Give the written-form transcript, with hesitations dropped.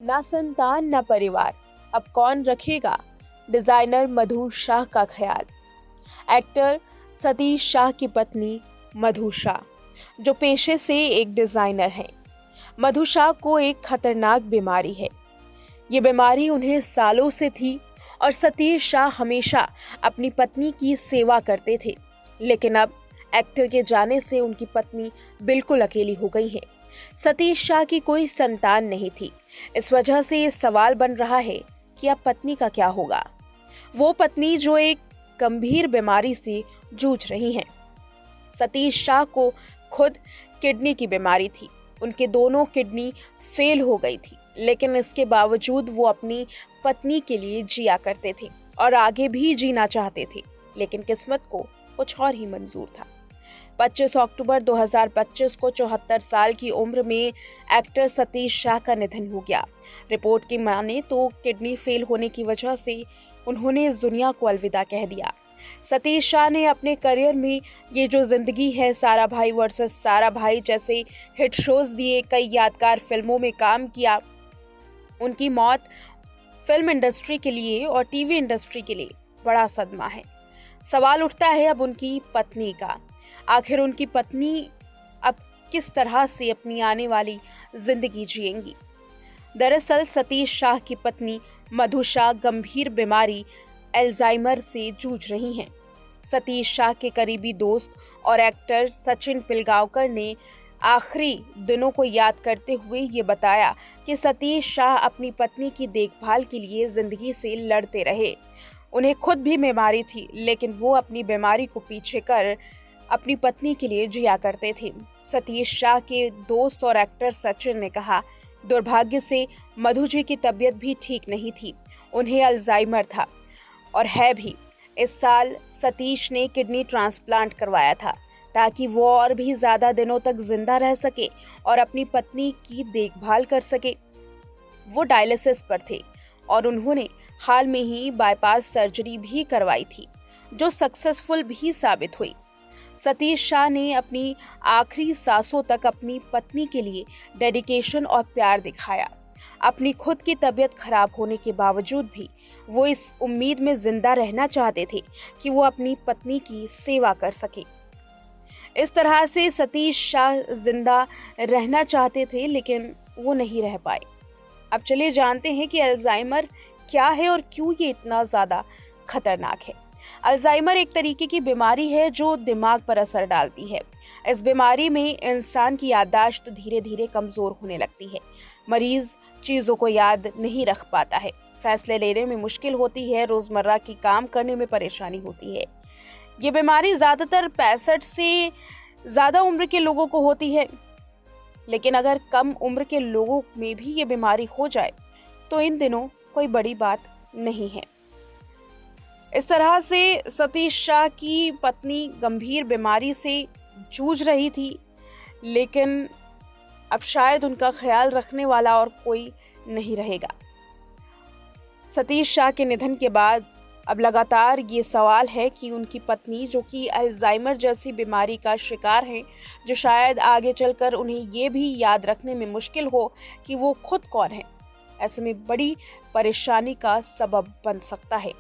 ना संतान ना परिवार, अब कौन रखेगा डिजाइनर मधु शाह का ख्याल। एक्टर सतीश शाह की पत्नी मधु शाह, जो पेशे से एक डिजाइनर हैं। मधु शाह को एक खतरनाक बीमारी है। ये बीमारी उन्हें सालों से थी और सतीश शाह हमेशा अपनी पत्नी की सेवा करते थे। लेकिन अब एक्टर के जाने से उनकी पत्नी बिल्कुल अकेली हो गई है। सतीश शाह की कोई संतान नहीं थी। इस वजह से ये सवाल बन रहा है कि अब पत्नी का क्या होगा। वो पत्नी जो एक गंभीर बीमारी से जूझ रही हैं। सतीश शाह को खुद किडनी की बीमारी थी। उनके दोनों किडनी फेल हो गई थी, लेकिन इसके बावजूद वो अपनी पत्नी के लिए जिया करते थे और आगे भी जीना चाहते थे। लेकिन किस्मत को कुछ और ही मंजूर था। 25 अक्टूबर 2025 को 74 साल की उम्र में एक्टर सतीश शाह का निधन हो गया। रिपोर्ट की माने तो किडनी फेल होने की वजह से उन्होंने इस दुनिया को अलविदा कह दिया। सतीश शाह ने अपने करियर में ये जो जिंदगी है, सारा भाई वर्सेस सारा भाई जैसे हिट शोज दिए, कई यादगार फिल्मों में काम किया। उनकी मौत फिल्म इंडस्ट्री के लिए और टीवी इंडस्ट्री के लिए बड़ा सदमा है। सवाल उठता है अब उनकी पत्नी का। आखिर उनकी पत्नी अब किस तरह से अपनी आने वाली जिंदगी जिएंगी। दरअसल सतीश शाह की पत्नी मधु शाह गंभीर बीमारी अल्जाइमर से जूझ रही हैं। सतीश शाह के करीबी दोस्त और एक्टर सचिन पिलगांवकर ने आखिरी दिनों को याद करते हुए ये बताया कि सतीश शाह अपनी पत्नी की देखभाल के लिए जिंदगी से लड़ते रहे। उन्हें खुद भी बीमारी थी, लेकिन वो अपनी बीमारी को पीछे कर अपनी पत्नी के लिए जिया करते थे। सतीश शाह के दोस्त और एक्टर सचिन ने कहा, दुर्भाग्य से मधु जी की तबीयत भी ठीक नहीं थी। उन्हें अल्जाइमर था और है भी। इस साल सतीश ने किडनी ट्रांसप्लांट करवाया था ताकि वो और भी ज्यादा दिनों तक जिंदा रह सके और अपनी पत्नी की देखभाल कर सके। वो डायलिसिस पर थे और उन्होंने हाल में ही बाईपास सर्जरी भी करवाई थी, जो सक्सेसफुल भी साबित हुई। सतीश शाह ने अपनी आखिरी सांसों तक अपनी पत्नी के लिए डेडिकेशन और प्यार दिखाया। अपनी खुद की तबीयत खराब होने के बावजूद भी वो इस उम्मीद में जिंदा रहना चाहते थे कि वो अपनी पत्नी की सेवा कर सके। इस तरह से सतीश शाह जिंदा रहना चाहते थे, लेकिन वो नहीं रह पाए। अब चलिए जानते हैं कि अल्जाइमर क्या है और क्यों ये इतना ज्यादा खतरनाक है। अल्जाइमर एक तरीके की बीमारी है जो दिमाग पर असर डालती है। इस बीमारी में इंसान की याददाश्त धीरे धीरे कमजोर होने लगती है। मरीज चीजों को याद नहीं रख पाता है, फैसले लेने में मुश्किल होती है, रोजमर्रा की काम करने में परेशानी होती है। ये बीमारी ज्यादातर 65 से ज्यादा उम्र के लोगों को होती है, लेकिन अगर कम उम्र के लोगों में भी ये बीमारी हो जाए तो इन दिनों कोई बड़ी बात नहीं है। इस तरह से सतीश शाह की पत्नी गंभीर बीमारी से जूझ रही थी, लेकिन अब शायद उनका ख्याल रखने वाला और कोई नहीं रहेगा। सतीश शाह के निधन के बाद अब लगातार ये सवाल है कि उनकी पत्नी, जो कि अल्जाइमर जैसी बीमारी का शिकार हैं, जो शायद आगे चलकर उन्हें ये भी याद रखने में मुश्किल हो कि वो खुद कौन है, ऐसे में बड़ी परेशानी का सबब बन सकता है।